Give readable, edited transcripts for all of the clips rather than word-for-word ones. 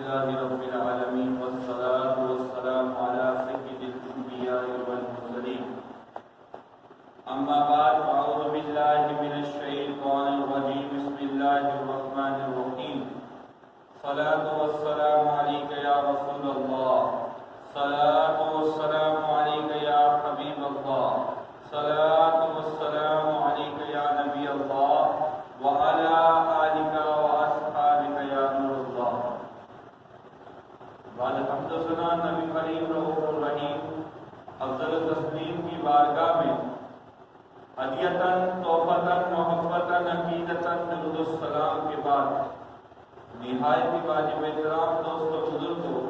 لله رب العالمين والصلاة والسلام على سيد الأنبياء والمرسلين أما بعد فأعوذ بالله من الشيطان الرجيم بسم الله الرحمن الرحيم صلاة والسلام عليك يا رسول الله صلاة والسلام عليك يا حبيب الله صلاة والسلام عليك يا نبي الله وعلى آلك وأصحابك يا نور الله بعد حمد و ثنا نبی کریم رؤوف الرحیم افضل تسلیم کی بارگاہ میں ہدیتاً تحفتاً محبتاً عقیدتاً درود السلام کے بعد نہایت واجب احترام دوست و بزرگوں،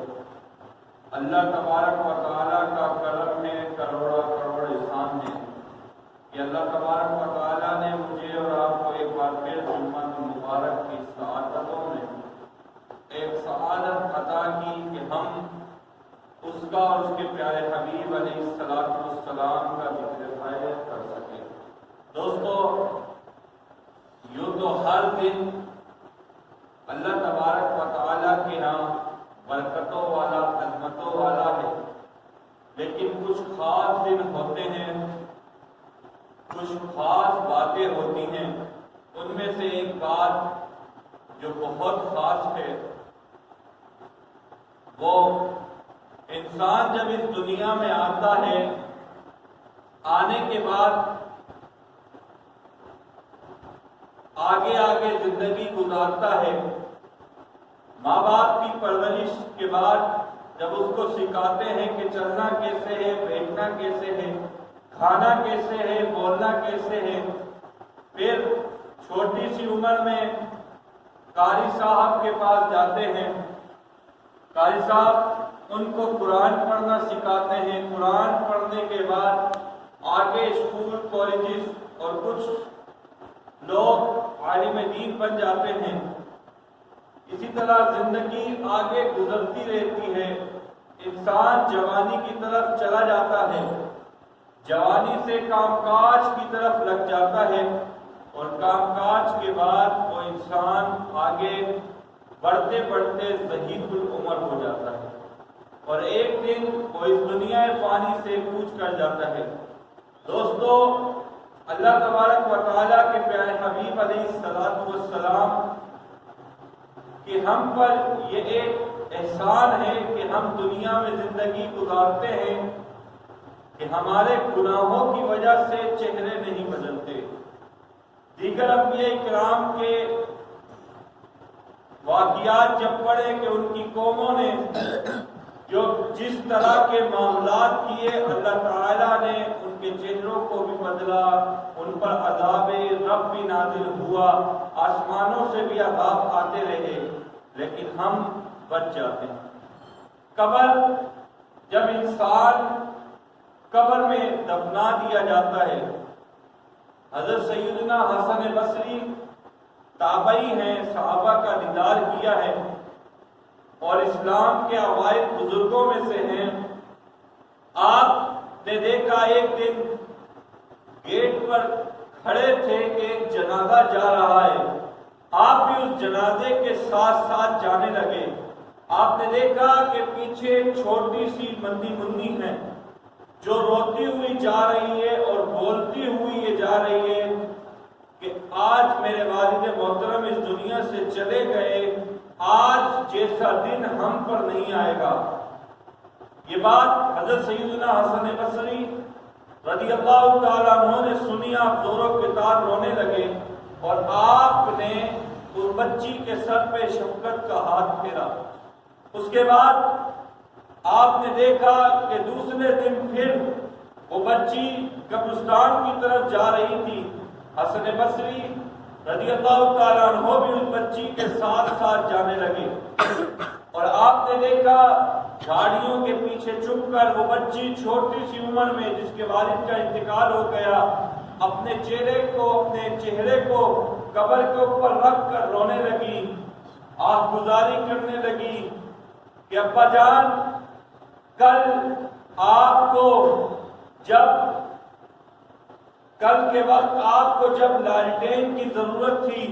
اللہ تبارک و تعالیٰ کا کرم ہے، کروڑا کروڑ احسان ہے کہ اللہ تبارک و تعالیٰ نے مجھے اور آپ کو ایک بار پھر جمعہ مبارک کی سعادتوں میں ایک سعادت عطا کی کہ ہم اس کا اور اس کے پیارے حبیب علیہ السلام کا ذکر خیر کر سکیں۔ دوستو، یوں تو ہر دن اللہ تبارک و تعالیٰ کے ہاں برکتوں والا، عظمتوں والا ہے، لیکن کچھ خاص دن ہوتے ہیں، کچھ خاص باتیں ہوتی ہیں۔ ان میں سے ایک بات جو بہت خاص ہے، وہ انسان جب اس دنیا میں آتا ہے، آنے کے بعد آگے آگے زندگی گزارتا ہے۔ ماں باپ کی پرورش کے بعد جب اس کو سکھاتے ہیں کہ چلنا کیسے ہے، بیٹھنا کیسے ہے، کھانا کیسے ہے، بولنا کیسے ہے، پھر چھوٹی سی عمر میں قاری صاحب کے پاس جاتے ہیں، قاری صاحب ان کو قرآن پڑھنا سکھاتے ہیں۔ قرآن پڑھنے کے بعد آگے اسکول، کالجز اور کچھ لوگ عالم دین بن جاتے ہیں۔ اسی طرح زندگی آگے گزرتی رہتی ہے، انسان جوانی کی طرف چلا جاتا ہے، جوانی سے کام کاج کی طرف لگ جاتا ہے، اور کام کاج کے بعد وہ انسان آگے بڑھتے بڑھتے ضعیف العمر ہو جاتا ہے، اور ایک دن وہ اس دنیا فانی سے کوچ کر جاتا ہے۔ دوستو، اللہ تبارک و تعالیٰ کے پیارے حبیب علیہ السلام کہ ہم پر یہ ایک احسان ہے کہ ہم دنیا میں زندگی گزارتے ہیں کہ ہمارے گناہوں کی وجہ سے چہرے نہیں بدلتے۔ دیگر انبیاء کرام کے واقعات جب پڑھے کہ ان کی قوموں نے جو جس طرح کے معاملات کیے، اللہ تعالیٰ نے ان کے چہروں کو بھی بدلا، ان پر عذاب رب بھی نازل ہوا، آسمانوں سے بھی عذاب آتے رہے، لیکن ہم بچ جاتے ہیں۔ قبر، جب انسان قبر میں دفنا دیا جاتا ہے، حضرت سیدنا حسن بصری تابعی ہیں، صحابہ کا دیدار کیا ہے اور اسلام کے اوائل بزرگوں میں سے ہیں۔ آپ نے دیکھا ایک دن گیٹ پر کھڑے تھے کہ ایک جنازہ جا رہا ہے، آپ بھی اس جنازے کے ساتھ ساتھ جانے لگے۔ آپ نے دیکھا کہ پیچھے ایک چھوٹی سی بندی منی ہے جو روتی ہوئی جا رہی ہے اور بولتی ہوئی یہ جا رہی ہے کہ آج میرے والد محترم اس دنیا سے چلے گئے، آج جیسا دن ہم پر نہیں آئے گا۔ یہ بات حضرت سیدنا حسن بصری رضی اللہ تعالیٰ عنہ نے سنی، آپ زور و کتار رونے لگے، اور آپ نے اس بچی کے سر پہ شفقت کا ہاتھ پھیرا۔ اس کے بعد آپ نے دیکھا کہ دوسرے دن پھر وہ بچی قبرستان کی طرف جا رہی تھی، حسن بصری رضی اللہ تعالیٰ عنہ بھی اس بچی کے ساتھ ساتھ جانے لگے، اور آپ نے دیکھا گاڑیوں کے پیچھے چھپ کر وہ بچی چھوٹی سی عمر میں جس کے والد کا انتقال ہو گیا، اپنے چہرے کو قبر کے اوپر رکھ کر رونے لگی، آہ گزاری کرنے لگی کہ ابا جان، کل کے وقت آپ کو جب لالٹین کی ضرورت تھی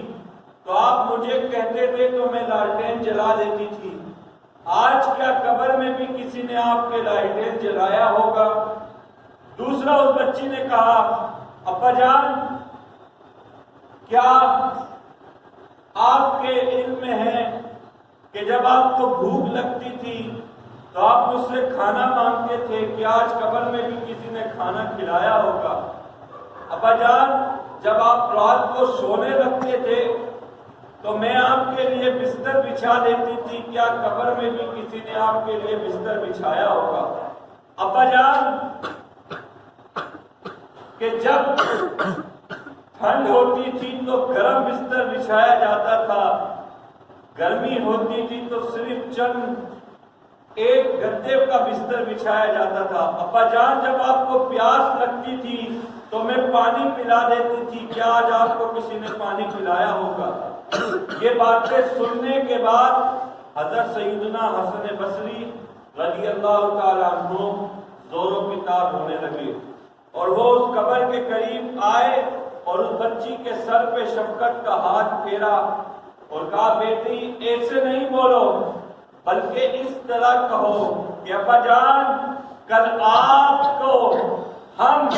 تو آپ مجھے کہتے تھے تو میں لالٹین جلا دیتی تھی، آج کیا قبر میں بھی کسی نے آپ کے لائٹیں جلایا ہوگا؟ دوسرا اس بچی نے کہا ابا جان کیا آپ کے علم میں ہے کہ جب آپ کو بھوک لگتی تھی تو آپ مجھ سے کھانا مانگتے تھے، کیا آج قبر میں بھی کسی نے کھانا کھلایا ہوگا؟ ابا جان جب آپ رات کو سونے لگتے تھے تو میں آپ کے لیے بستر بچھا دیتی تھی، کیا قبر میں بھی کسی نے آپ کے لیے بستر بچھایا ہوگا؟ ابا جان کہ جب ٹھنڈ ہوتی تھی تو گرم بستر بچھایا جاتا تھا، گرمی ہوتی تھی تو صرف چند ایک گدے کا بستر بچھایا جاتا تھا۔ ابا جان جب آپ کو پیاس لگتی تھی تو میں پانی پلا دیتی تھی، کیا آج آپ کو کسی نے پانی پلایا ہوگا؟ یہ باتیں سننے کے بعد حضرت سیدنا حسن بصری رضی اللہ تعالیٰ عنہ زور و کتاب ہونے لگے اور وہ اس قبر کے قریب آئے اور اس بچی کے سر پہ شفقت کا ہاتھ پھیرا اور کہا بیٹی ایسے نہیں بولو بلکہ اس طرح کہو کہ ابا جان کل آپ کو ہم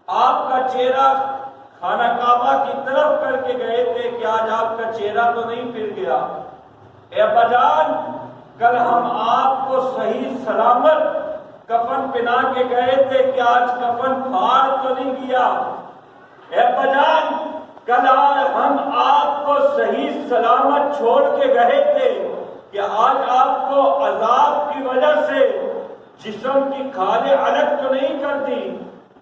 آپ کا چہرہ خانہ کعبہ کی طرف کر کے گئے تھے کہ آج آپ کا چہرہ تو نہیں پھر گیا۔ اے ابا جان کل ہم آپ کو صحیح سلامت کفن پہنا کے گئے تھے کہ آج کفن پھاڑ تو نہیں گیا۔ اے ابا جان کل ہم آپ کو صحیح سلامت چھوڑ کے گئے تھے کہ آج آپ کو عذاب کی وجہ سے جسم کی کھالیں الگ تو نہیں کر دی؟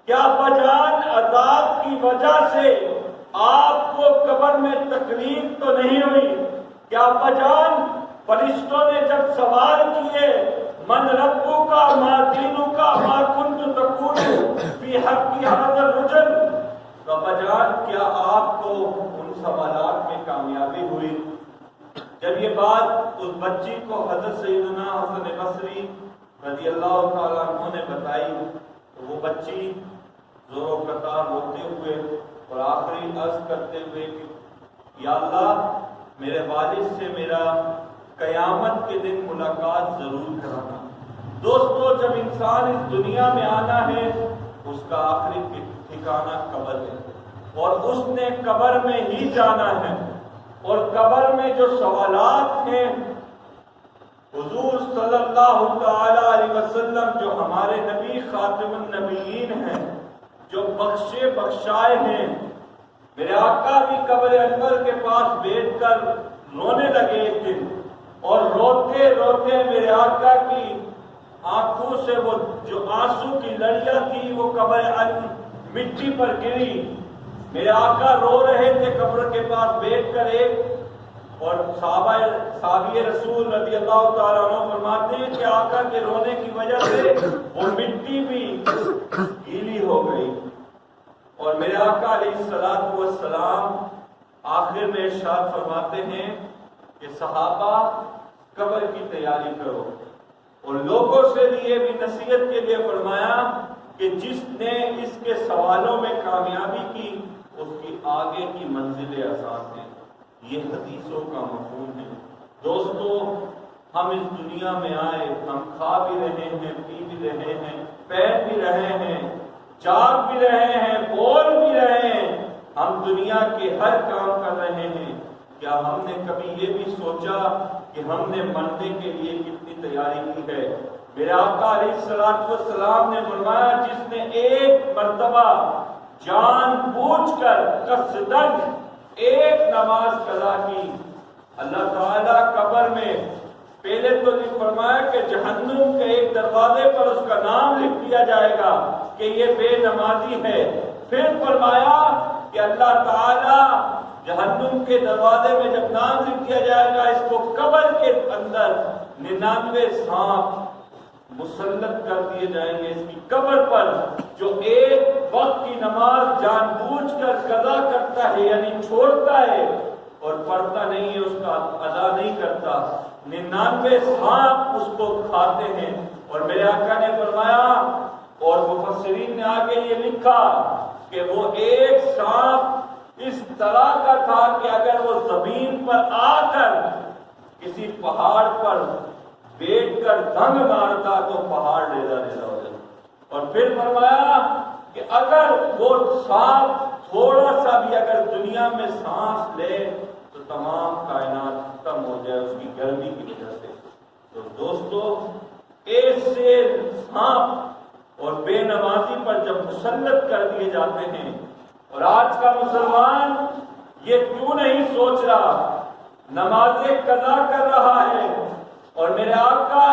کیا ابا جان عذاب کی وجہ سے آپ کو قبر میں تکلیف تو نہیں ہوئی؟ کیا ابا جان فرشتوں نے جب سوال کیے من ربو کا ما دینو کا ما کنت تقول فی حق ھذا الرجل، تو ابا جان کیا آپ کو ان سوالات میں کامیابی ہوئی؟ جب یہ بات اس بچی کو حضرت سیدنا حسن بصری رضی اللہ تعالیٰ عنہ نے بتائی تو وہ بچی زور و قطار روتے ہوئے اور آخری عرض کرتے ہوئے کہ یا اللہ میرے والد سے میرا قیامت کے دن ملاقات ضرور کرانا۔ دوستو جب انسان اس دنیا میں آنا ہے اس کا آخری ٹھکانہ قبر ہے اور اس نے قبر میں ہی جانا ہے، اور قبر میں جو سوالات ہیں حضور صلی اللہ تعالی علیہ وسلم جو ہمارے نبی خاتم النبیین ہیں، جو بخشے بخشائے ہیں، میرے آقا بھی قبر انور کے پاس بیٹھ کر رونے لگے ایک دن، اور روتے روتے میرے آقا کی آنکھوں سے وہ جو آنسو کی لڑیاں تھی وہ قبر مٹی پر گری۔ میرے آقا رو رہے تھے قبر کے پاس بیٹھ کر ایک، اور صحابی رسول رضی اللہ تعالیٰ عنہ فرماتے ہیں کہ آقا کے رونے کی وجہ سے وہ مٹی بھی گیلی ہو گئی، اور میرے آقا علیہ الصلوۃ والسلام آخر میں ارشاد فرماتے ہیں کہ صحابہ قبر کی تیاری کرو، اور لوگوں سے لیے بھی نصیحت کے لیے فرمایا کہ جس نے اس کے سوالوں میں کامیابی کی اس کی آگے کی منزلیں آسان ہیں۔ یہ حدیثوں کا مفہوم ہے۔ دوستو ہم اس دنیا میں آئے، ہم کھا بھی رہے ہیں، پی بھی رہے ہیں، پہن بھی رہے ہیں، جاگ بھی رہے ہیں، بول بھی رہے ہیں، ہم دنیا کے ہر کام کر رہے ہیں۔ کیا ہم نے کبھی یہ بھی سوچا کہ ہم نے مرنے کے لیے کتنی تیاری کی ہے؟ میرے آقا علیہ الصلوۃ والسلام نے فرمایا جس نے ایک مرتبہ جان بوجھ کر قصدن ایک نماز قضا کی، اللہ تعالیٰ قبر میں پہلے تو نہیں فرمایا کہ جہنم کے ایک دروازے پر اس کا نام لکھ دیا جائے گا کہ یہ بے نمازی ہے، پھر فرمایا کہ اللہ تعالیٰ جہنم کے دروازے میں جب نام لکھ دیا جائے گا اس کو قبر کے اندر 99 سانپ مسلط کر دیے جائیں گے اس کی قبر پر، جو ایک وقت کی نماز جان بوجھ کر قضا کرتا ہے یعنی چھوڑتا ہے اور پڑھتا نہیں ہے، اس کا ادا نہیں کرتا، 99 سانپ اس کو کھاتے ہیں۔ اور میرے آقا نے فرمایا اور مفسرین نے آگے یہ لکھا کہ وہ ایک سانپ اس طرح کا تھا کہ اگر وہ زمین پر آ کر کسی پہاڑ پر بیٹھ کر دم مارتا تو پہاڑ ریزہ ریزہ ہو جاتا. اور پھر فرمایا کہ اگر وہ سانپ تھوڑا سا بھی اگر دنیا میں سانس لے تو تمام کائنات ختم ہو جائے اس کی گرمی کی وجہ سے. تو دوستو ایسے سانپ اور بے نمازی پر جب مسلط کر دیے جاتے ہیں، اور آج کا مسلمان یہ کیوں نہیں سوچ رہا، نمازیں قضا کر رہا ہے، اور میرے آقا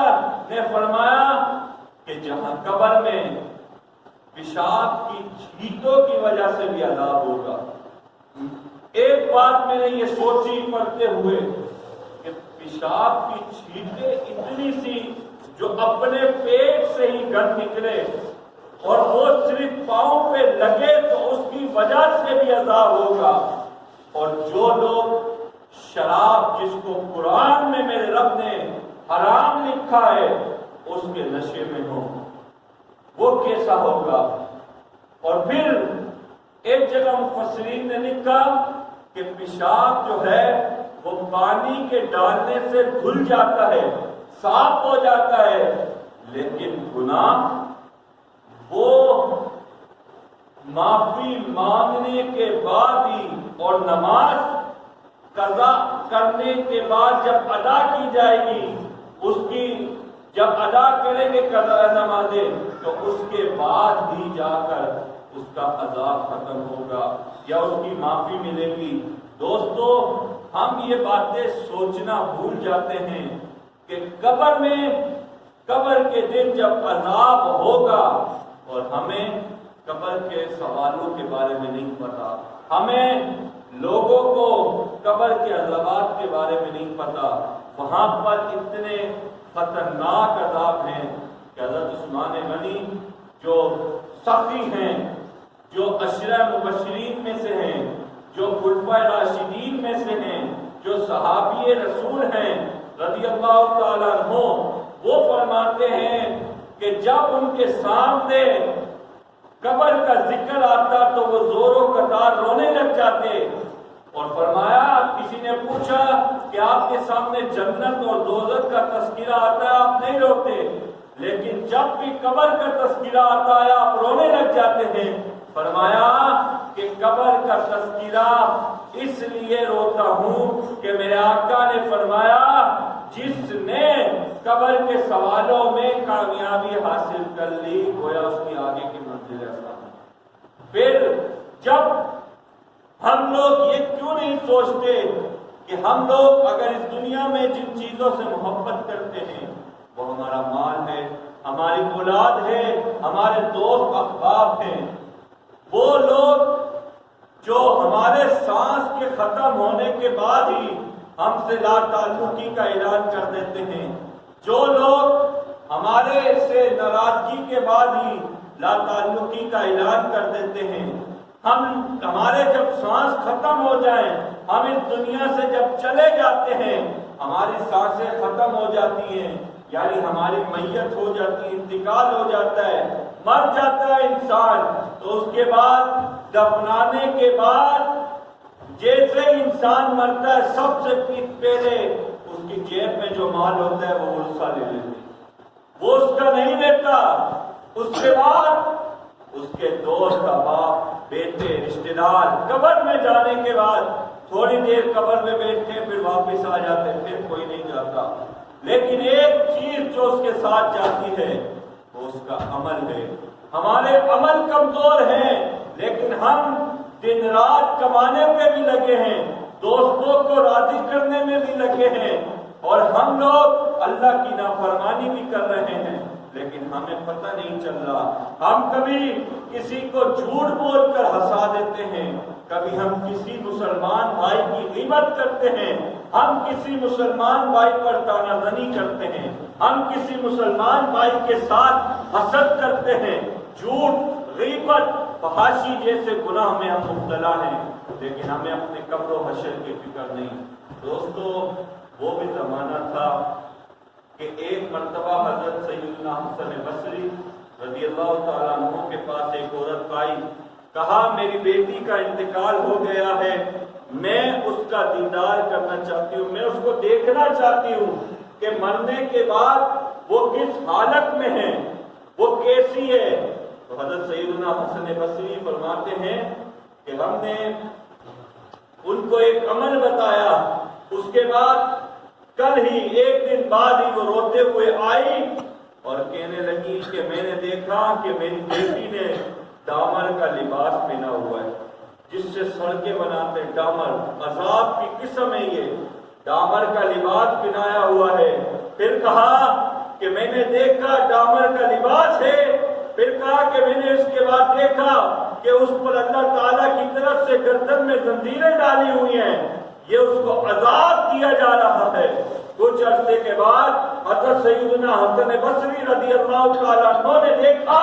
نے فرمایا کہ جہاں قبر میں پیشاب کی چھینٹوں کی وجہ سے بھی عذاب ہوگا. ایک بات میں نے یہ سوچی پڑھتے ہوئے کہ پیشاب کی چھینٹیں اتنی سی جو اپنے پیٹ سے ہی گند نکلے اور وہ صرف پاؤں پہ لگے تو اس کی وجہ سے بھی عذاب ہوگا. اور جو لوگ شراب جس کو قرآن میں میرے رب نے حرام لکھا ہے اس کے نشے میں ہو وہ کیسا ہوگا. اور پھر ایک جگہ مفسرین نے لکھا کہ پیشاب جو ہے وہ پانی کے ڈالنے سے دھل جاتا ہے، صاف ہو جاتا ہے، لیکن گناہ وہ معافی مانگنے کے بعد ہی اور نماز قضا کرنے کے بعد جب ادا کی جائے گی، اس کی جب ادا کریں گے قضا نمازیں تو اس کے بعد ہی جا کر اس کا عذاب ختم ہوگا یا اس کی معافی ملے گی. دوستو ہم یہ باتیں سوچنا بھول جاتے ہیں کہ قبر میں قبر کے دن جب عذاب ہوگا اور ہمیں قبر کے سوالوں کے بارے میں نہیں پتا، ہمیں لوگوں کو قبر کے عذابات کے بارے میں نہیں پتا، وہاں پر اتنے خطرناک عذاب ہیں کہ حضرت عثمان غنی جو سخی ہیں، جو عشرہ مبشرین میں سے ہیں، جو خلفائے راشدین میں سے ہیں، جو صحابی رسول ہیں رضی اللہ تعالیٰ عنہ، وہ فرماتے ہیں کہ جب ان کے سامنے قبر کا ذکر آتا تو وہ زور و قطار رونے لگ جاتے. اور فرمایا کسی نے پوچھا کہ آپ کے سامنے جنت اور دوزخ کا تذکرہ آتا ہے آپ نہیں روتے، لیکن جب بھی قبر کا تذکرہ آتا ہے آپ رونے لگ جاتے ہیں. فرمایا کہ قبر کا تذکرہ اس لیے روتا ہوں کہ میرے آقا نے فرمایا جس نے قبر کے سوالوں میں کامیابی حاصل کر لی گویا اس کی آگے کی منزل آسان. پھر جب ہم لوگ یہ کیوں نہیں سوچتے کہ ہم لوگ اگر اس دنیا میں جن چیزوں سے محبت کرتے ہیں وہ ہمارا مال ہے، ہماری اولاد ہے، ہمارے دوست احباب ہیں، وہ لوگ جو ہمارے سانس کے ختم ہونے کے بعد ہی ہم سے لا تعلقی کا اعلان کر دیتے ہیں، جو لوگ ہمارے سے ناراضگی کے بعد ہی لا تعلقی کا اعلان کر دیتے ہیں، ہمارے جب سانس ختم ہو جائیں، ہم اس دنیا سے جب چلے جاتے ہیں، ہماری سانسیں ختم ہو جاتی ہیں، یعنی ہماری میت ہو جاتی ہے، انتقال ہو جاتا ہے، مر جاتا ہے انسان، تو اس کے بعد دفنانے کے بعد جیسے انسان مرتا ہے سب سے پہلے اس کی جیب میں جو مال ہوتا ہے وہ ورثہ لے لیتے ہیں، وہ اس کا نہیں لیتا. اس کے بعد اس کے دوست احباب بیٹے رشتہ دار قبر میں جانے کے بعد تھوڑی دیر قبر میں بیٹھتے پھر واپس آ جاتے، پھر کوئی نہیں جاتا. لیکن ایک چیز جو اس کے ساتھ جاتی ہے وہ اس کا عمل ہے. ہمارے عمل کمزور ہیں لیکن ہم دن رات کمانے پہ بھی لگے ہیں، دوستوں کو راضی کرنے میں بھی لگے ہیں، اور ہم لوگ اللہ کی نافرمانی بھی کر رہے ہیں لیکن ہمیں پتہ نہیں چل رہا. ہم کبھی کسی کو جھوٹ بول کر ہنسا دیتے ہیں، کبھی ہم کسی مسلمان بھائی کی غیبت کرتے ہیں، ہم کسی مسلمان بھائی پر طعنہ زنی کرتے ہیں، ہم کسی مسلمان بھائی کے ساتھ حسد کرتے ہیں. جھوٹ، غیبت، فحاشی جیسے گناہ میں ہم مبتلا ہیں لیکن ہمیں اپنے قبر و حشر کی فکر نہیں. دوستو وہ بھی زمانہ تھا کہ ایک مرتبہ حضرت سیدنا حسن بصری رضی اللہ تعالیٰ عنہ کے پاس ایک عورت آئی، کہا میری بیٹی کا انتقال ہو گیا ہے میں اس کا دیدار کرنا چاہتی ہوں، میں اس کو دیکھنا چاہتی ہوں کہ مرنے کے بعد وہ کس حالت میں ہے، وہ کیسی ہے۔ تو حضرت سیدنا حسن بصری فرماتے ہیں کہ ہم نے ان کو ایک عمل بتایا، اس کے بعد کل ہی ایک دن بعد ہی وہ روتے ہوئے آئی اور کہنے لگی کہ میں نے دیکھا کہ میری بیٹی نے ڈامر کا لباس پہنا ہوا ہے، جس سے سڑکیں بناتے ڈامر، عذاب کی قسم ہے یہ، ڈامر کا لباس پہنایا ہوا ہے۔ پھر کہا کہ میں نے دیکھا ڈامر کا لباس ہے، پھر کہا کہ میں نے اس کے بعد دیکھا کہ اس پر اللہ تعالیٰ کی طرف سے گردن میں زنجیریں ڈالی ہوئی ہیں، یہ اس کو عذاب دیا جا رہا ہے۔ کچھ عرصے کے بعد حضرت سیدنا حسن بصری رضی اللہ تعالیٰ عنہ نے دیکھا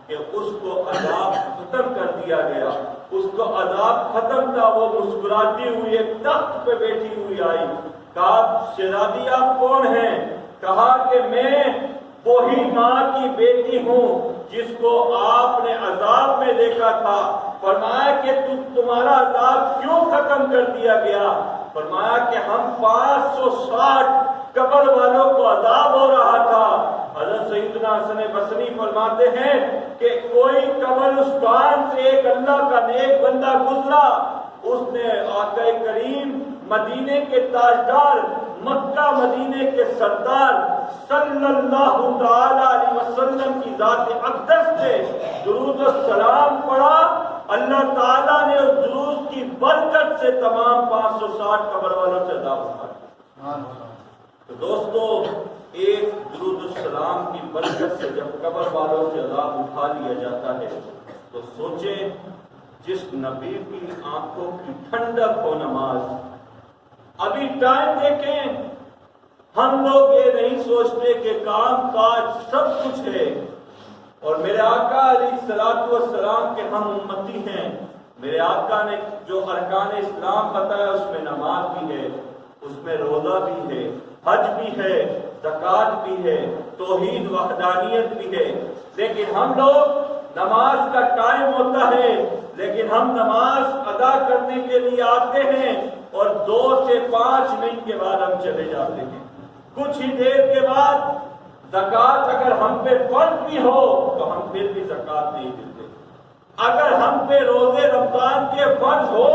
کہ اس کو عذاب ختم کر دیا گیا، اس کو عذاب ختم تھا، وہ مسکراتی ہوئی ایک تخت پہ بیٹھی ہوئی آئی۔ کہا شہزادی آپ کون ہیں؟ کہا کہ میں وہی ماں کی بیٹی ہوں جس کو آپ نے عذاب میں دیکھا تھا۔ فرمایا کہ تمہارا عذاب کیوں ختم کر دیا گیا؟ فرمایا کہ ہم 560 قبر والوں کو عذاب ہو رہا تھا۔ حضرت سیدنا حسن بصری فرماتے ہیں کہ کوئی قبرستان سے ایک اللہ کا نیک بندہ گزرا، اس نے آقا کریم مدینے کے تاجدار، مکہ مدینے کے سردار صلی اللہ تعالی علیہ وسلم کی ذات اقدس پہ درود و سلام پڑھا، اللہ تعالیٰ نے اس درود کی برکت سے تمام 560 قبر والوں سے عذاب اٹھایا۔ تو دوستو، ایک درود السلام کی برکت سے جب قبر والوں سے عذاب اٹھا لیا جاتا ہے تو سوچیں، جس نبی کی آنکھوں کی ٹھنڈک ہو نماز۔ ابھی ٹائم دیکھیں، ہم لوگ یہ نہیں سوچتے کہ کام کاج سب کچھ ہے اور میرے آقا علیہ الصلوۃ والسلام کے ہم امتی ہیں۔ میرے آقا نے جو ارکان اسلام بتایا اس میں نماز بھی ہے، اس میں روزہ بھی ہے، حج بھی ہے، زکوٰۃ بھی ہے، توحید وحدانیت بھی ہے، لیکن ہم لوگ نماز کا ٹائم ہوتا ہے لیکن ہم نماز ادا کرنے کے لیے آتے ہیں اور 2 سے 5 منٹ کے بعد ہم چلے جاتے ہیں۔ کچھ ہی دیر کے بعد زکوٰۃ اگر ہم پہ فرض بھی ہو تو ہم پھر بھی زکوٰۃ نہیں دیتے، اگر ہم پہ روزے رمضان کے فرض ہو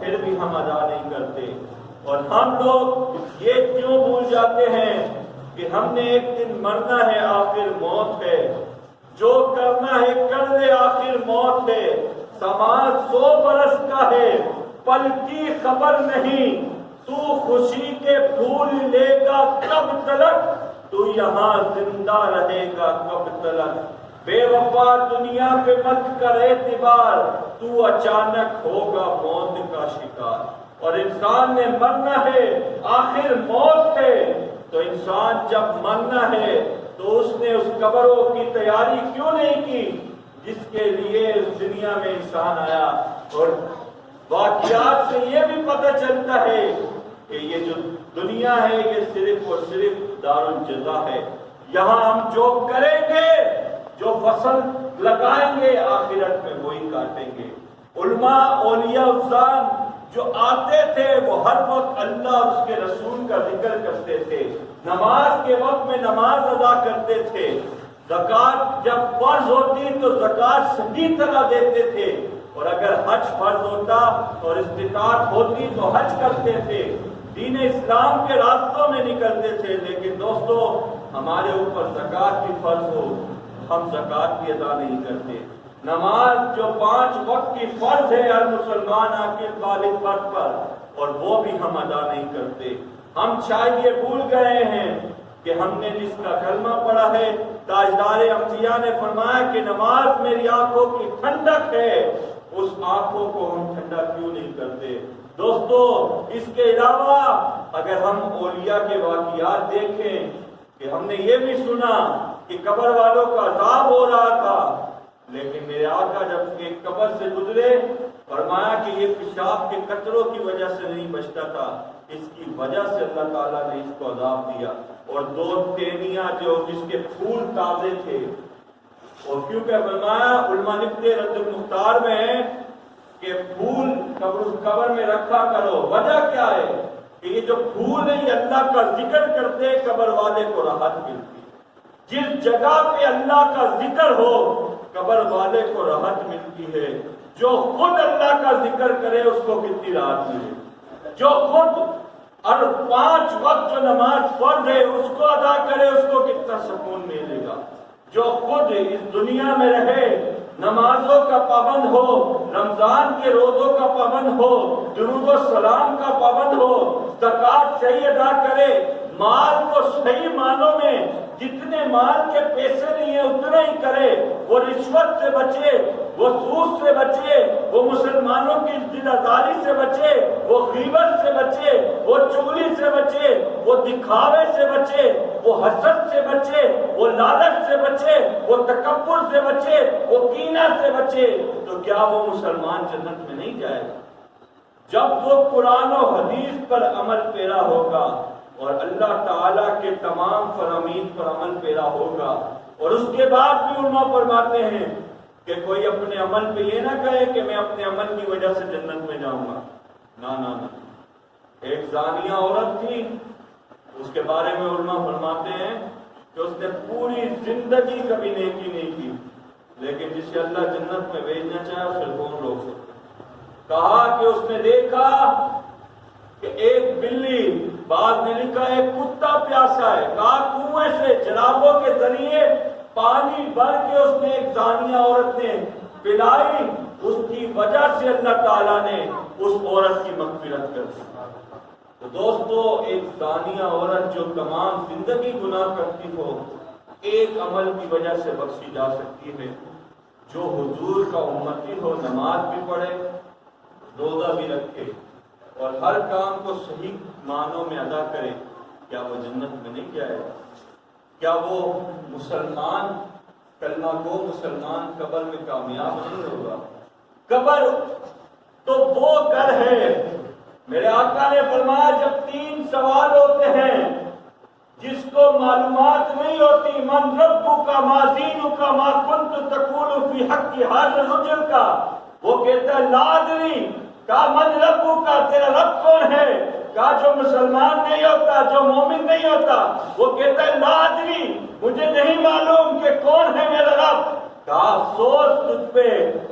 پھر بھی ہم ادا نہیں کرتے۔ اور ہم لوگ یہ کیوں بھول جاتے ہیں کہ ہم نے ایک دن مرنا ہے، آخر موت ہے، جو کرنا ہے کر لے، آخر موت ہے، سماج 100 برس کا ہے، پل کی خبر نہیں، تو خوشی کے پھول لے گا کب تلک، تو یہاں زندہ رہے گا کب تلک، بے وفا دنیا پہ مت کر اعتبار، تو اچانک ہوگا موت کا شکار۔ اور انسان نے مرنا ہے، آخر موت ہے، تو انسان جب مرنا ہے تو اس نے اس قبروں کی تیاری کیوں نہیں کی جس کے لیے اس دنیا میں انسان آیا۔ اور واقعات سے یہ بھی پتہ چلتا ہے کہ یہ جو دنیا ہے یہ صرف اور صرف دار الجزا ہے، یہاں ہم جو کریں گے، جو فصل لگائیں گے، آخرت میں وہی کاٹیں گے۔ علماء اولیاء الزام جو آتے تھے وہ ہر وقت اللہ اور اس کے رسول کا ذکر کرتے تھے، نماز کے وقت میں نماز ادا کرتے تھے، زکوٰۃ جب فرض ہوتی تو زکوٰۃ صحیح طرح دیتے تھے، اور اگر حج فرض ہوتا اور استطاعت ہوتی تو حج کرتے تھے، دین اسلام کے راستوں میں نکلتے تھے۔ لیکن دوستو، ہمارے اوپر زکوٰۃ بھی فرض ہو، ہم زکوٰۃ بھی ادا نہیں کرتے۔ نماز جو 5 وقت کی فرض ہے ہر مسلمان عاقل بالغ فرد پر، اور وہ بھی ہم ادا نہیں کرتے۔ ہم شاید یہ بھول گئے ہیں کہ ہم نے جس کا کلمہ پڑھا ہے، تاجدار انبیاء نے فرمایا کہ نماز میری آنکھوں کی ٹھنڈک ہے، اس آنکھوں کو ہم ٹھنڈا کیوں نہیں کرتے؟ دوستو، اس کے علاوہ اگر ہم اولیاء کے واقعات دیکھیں کہ ہم نے یہ بھی سنا کہ قبر والوں کا عذاب ہو رہا تھا، لیکن میرے آقا جب ایک قبر سے گزرے فرمایا کہ یہ پیشاب کے قطروں کی وجہ سے نہیں بچتا تھا، اس کی وجہ سے اللہ تعالیٰ نے اس کو عذاب دیا۔ اور 2 ٹہنیاں جو جس کے پھول تازے تھے، اور کیونکہ فرمایا علماء لکھتے رد المختار میں ہے کہ پھول قبر میں رکھا کرو۔ وجہ کیا ہے کہ یہ جو پھول ہے یہ اللہ کا ذکر کرتے قبر والے کو راحت ملتی ہے۔ جس جگہ پہ اللہ کا ذکر ہو قبر والے کو راحت ملتی ہے۔ جو خود اللہ کا ذکر کرے اس کو کتنی راحت ملے، جو خود اور 5 وقت جو نماز فرض ہے اس کو ادا کرے اس کو کتنا سکون ملے گا۔ جو خود اس دنیا میں رہے، نمازوں کا پابند ہو، رمضان کے روزوں کا پابند ہو، درود و سلام کا پابند ہو، زکوٰۃ صحیح ادا کرے، مال کو صحیح معنوں میں جتنے مال کے پیسے نہیں ہیں اتنا ہی کرے، وہ رشوت سے بچے، وہ سود سے بچے، وہ مسلمانوں کی ذمہ سے بچے، وہ غیبت سے بچے، وہ چغلی سے بچے، وہ دکھاوے سے بچے، وہ حسد سے بچے، وہ لالچ سے بچے، وہ تکبر سے بچے، وہ کینہ سے بچے، تو کیا وہ مسلمان جنت میں نہیں جائے گا؟ جب وہ قرآن و حدیث پر عمل پیرا ہوگا اور اللہ تعالیٰ کے تمام فرامین پر عمل پیرا ہوگا، اور اس کے بعد بھی علماء فرماتے ہیں کہ کوئی اپنے عمل پہ یہ نہ کہے کہ میں اپنے عمل کی وجہ سے جنت میں جاؤں گا۔ نہ، ایک زانیہ عورت تھی، اس کے بارے میں علماء فرماتے ہیں کہ اس نے پوری زندگی کبھی نیکی نہیں کی، لیکن جسے اللہ جنت میں بھیجنا چاہے اسے کون روک سکتا؟ کہا کہ اس نے دیکھا کہ ایک بلی، بعد میں لکھا ایک کتا پیاسا ہے، کہا کنویں سے جرابوں کے ذریعے پانی بھر کے اس نے ایک زانیہ عورت نے پلائی، اس کی وجہ سے اللہ تعالیٰ نے اس عورت کی مغفرت کر دی۔ تو دوستو، ایک زانیہ عورت جو تمام زندگی گناہ کرتی ہو ایک عمل کی وجہ سے بخشی جا سکتی ہے۔ جو حضور کا امتی ہو، نماز بھی پڑھے، روزہ بھی رکھے اور ہر کام کو صحیح معنوں میں ادا کرے، کیا وہ جنت میں نہیں جائے گا؟ کیا وہ مسلمان، کلمہ گو مسلمان قبر میں کامیاب نہیں ہوگا؟ قبر تو وہ گھر ہے، میرے آقا نے فرمایا جب 3 سوال ہوتے ہیں جس کو معلومات نہیں ہوتی، من ربک ما دینک ما کنت تقول فی حق ھذا الرجل کا، وہ کہتا ہے لا ادری، کہا من ربک، تیرا رب کون ہے؟ کہا جو مسلمان نہیں ہوتا، جو مومن نہیں ہوتا، وہ کہتا ہے لا ادری، مجھے نہیں معلوم کہ کون ہے میرا رب۔ کہا افسوس تجھ پہ،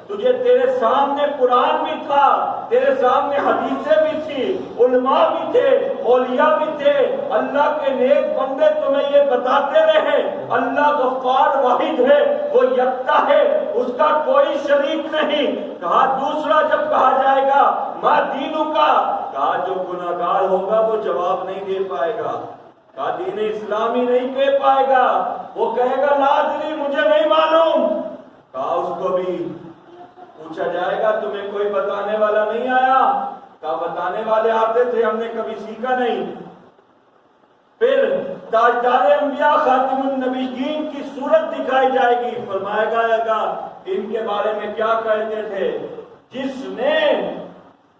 تجھے تیرے سامنے قرآن بھی تھا، تیرے سامنے حدیثیں بھی تھی، علماء بھی تھے، اولیاء بھی تھے، اللہ کے نیک بندے تمہیں یہ بتاتے رہے اللہ غفار واحد ہے، وہ یکتا ہے، اس کا کوئی شریک نہیں۔ کہا دوسرا جب کہا جائے گا ما دینوں کا، کہا جو گناہگار ہوگا وہ جواب نہیں دے پائے گا، کہا دین اسلامی نہیں کہہ پائے گا، وہ کہے گا لا ادری، مجھے نہیں معلوم۔ کہا اس کو بھی پوچھا جائے گا تمہیں کوئی بتانے والا نہیں آیا؟ کہا بتانے والے آتے تھے، ہم نے کبھی سیکھا نہیں۔ پھر تاجدار انبیاء خاتم النبیین کی صورت دکھائی جائے گی، فرمایا جائے گا ان کے بارے میں کیا کہتے تھے؟ جس نے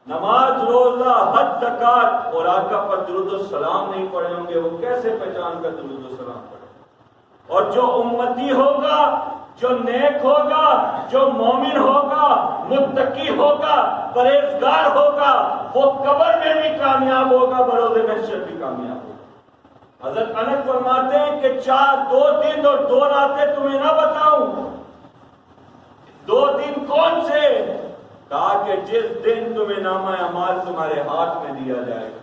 نماز، روزہ، حج، زکوٰۃ اور آقا پر درود و سلام نہیں پڑھے ہوں گے، وہ کیسے پہچان کر درود و سلام پڑھے؟ اور جو امتی ہوگا، جو نیک ہوگا، جو مومن ہوگا، متقی ہوگا، پرہیزگار ہوگا، وہ قبر میں بھی کامیاب ہوگا، بروز محشر بھی کامیاب ہوگا۔ حضرت انس فرماتے ہیں کہ 2 دن اور 2 راتیں تمہیں نہ بتاؤں؟ 2 دن کون سے؟ کہا کہ جس دن تمہیں نامہ اعمال تمہارے ہاتھ میں دیا جائے گا،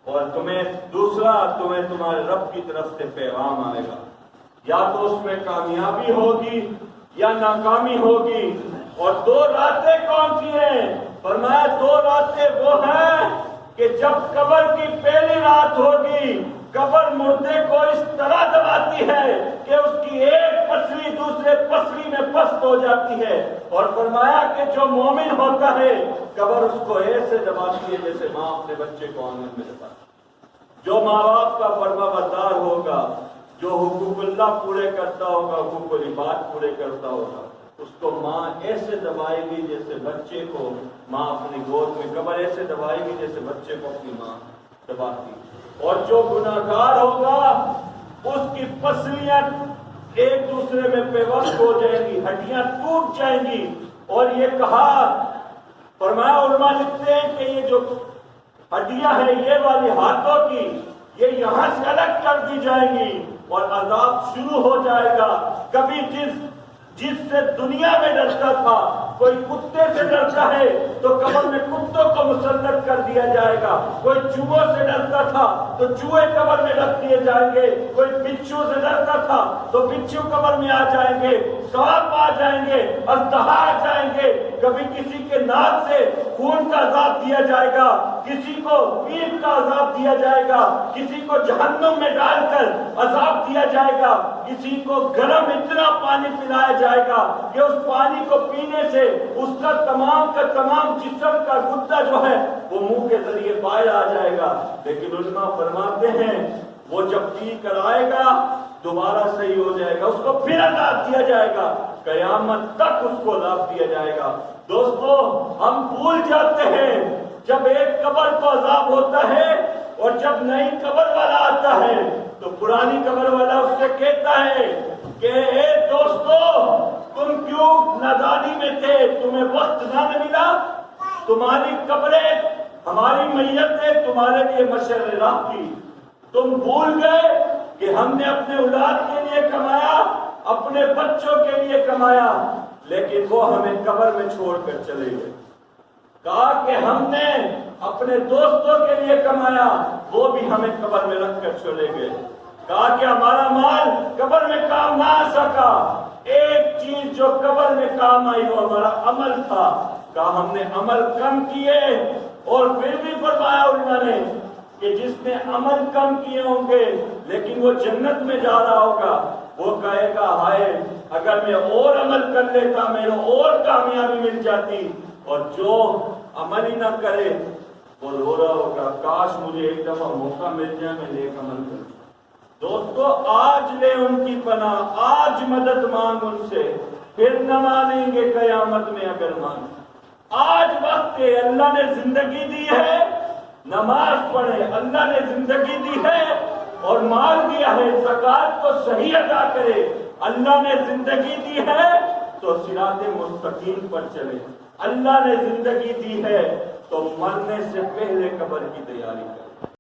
اور تمہیں تمہارے رب کی طرف سے پیغام آئے گا، یا تو اس میں کامیابی ہوگی یا ناکامی ہوگی۔ اور 2 راتیں کون سی ہیں؟ فرمایا 2 راتیں وہ ہیں کہ جب قبر کی پہلی رات ہوگی، قبر مردے کو اس طرح دباتی ہے کہ اس کی ایک پسلی دوسرے پسلی میں پست ہو جاتی ہے، اور فرمایا کہ جو مومن ہوتا ہے قبر اس کو ایسے دباتی ہے جیسے ماں اپنے بچے کو آنگن میں دباتی ہے۔ جو ماں باپ کا فرما بردار ہوگا، جو حقوق اللہ پورے کرتا ہوگا، حقوق العباد پورے کرتا ہوگا، اس کو ماں ایسے دبائے گی جیسے بچے کو ماں اپنی گود میں، قبر ایسے دبائے گی جیسے بچے کو اپنی ماں دباتی ہے۔ اور جو گناہگار ہوگا اس کی پسلیاں ایک دوسرے میں پیوست ہو جائیں گی، ہڈیاں ٹوٹ جائیں گی، اور یہ کہا فرمایا علماء لکھتے ہیں کہ یہ جو ہڈیاں ہیں یہ والی ہاتھوں کی یہ یہاں سے الگ کر دی جائیں گی اور عذاب شروع ہو جائے گا. کبھی جس سے دنیا میں ڈرتا تھا، کوئی کتے سے ڈرتا ہے تو قبر میں کتوں کو مسلط کر دیا جائے گا. کوئی چوہوں سے ڈرتا تھا تو چوہے قبر میں رکھ دیے جائیں گے. کوئی بچھو سے ڈرتا تھا تو بچھو قبر میں آ جائیں گے. سانپ آ جائیں گے، اژدہا آ جائیں گے. کبھی کسی کے ناک سے خون کا عذاب دیا جائے گا، کسی کو پیپ کا عذاب دیا جائے گا، کسی کو جہنم میں ڈال کر عذاب دیا جائے گا، کسی کو گرم اتنا پانی پلایا جائے گا کہ اس پانی کو پینے سے اس کا تمام جسم کا گدا جو ہے وہ منہ کے ذریعے باہر آ جائے گا. لیکن علماء فرماتے ہیں وہ جب پی کر آئے گا دوبارہ صحیح ہو جائے گا، اس کو پھر عذاب دیا جائے گا، قیامت تک اس کو عذاب دیا جائے گا. دوستو ہم بھول جاتے ہیں جب ایک قبر کو عذاب ہوتا ہے اور جب نئی قبر والا آتا ہے تو پرانی قبر والا اس سے کہتا ہے کہ اے دوستو تم کیوں نادانی میں تھے، تمہیں وقت نہ ملا، تمہاری قبریں ہماری میتیں تمہارے لیے مشعل راہ کی. تم بھول گئے کہ ہم نے اپنے اولاد کے لیے کمایا، اپنے بچوں کے لیے کمایا، لیکن وہ ہمیں قبر میں چھوڑ کر چلے گئے. کہا کہ ہم نے اپنے دوستوں کے لیے کمایا، وہ بھی ہمیں قبر میں رکھ کر چلے گئے. کہا کہ ہمارا مال قبر میں کام نہ آ سکا، ایک چیز جو قبر میں کام آئی وہ ہمارا عمل تھا. کہا ہم نے عمل کم کیے، اور پھر بھی فرمایا علماء نے کہ جس نے عمل کم کیے ہوں گے لیکن وہ جنت میں جا رہا ہوگا، وہ کہے گا ہائے اگر میں اور عمل کر لیتا میرے اور کامیابی مل جاتی. اور جو عمل ہی نہ کرے وہ رو رہا ہوگا کاش مجھے ایک دفعہ موقع مل جائے میں نیک عمل کروں. دوستو آج لے ان کی پناہ، آج مدد مانگ ان سے، پھر نہ مانیں گے قیامت میں اگر مانگ. آج وقت ہے، اللہ نے زندگی دی ہے، نماز پڑھے. اللہ نے زندگی دی ہے اور مال دیا ہے، زکات کو صحیح ادا کرے. اللہ نے زندگی دی ہے تو صراط مستقیم پر چلے. اللہ نے زندگی دی ہے تو مرنے سے پہلے قبر کی تیاری کرے.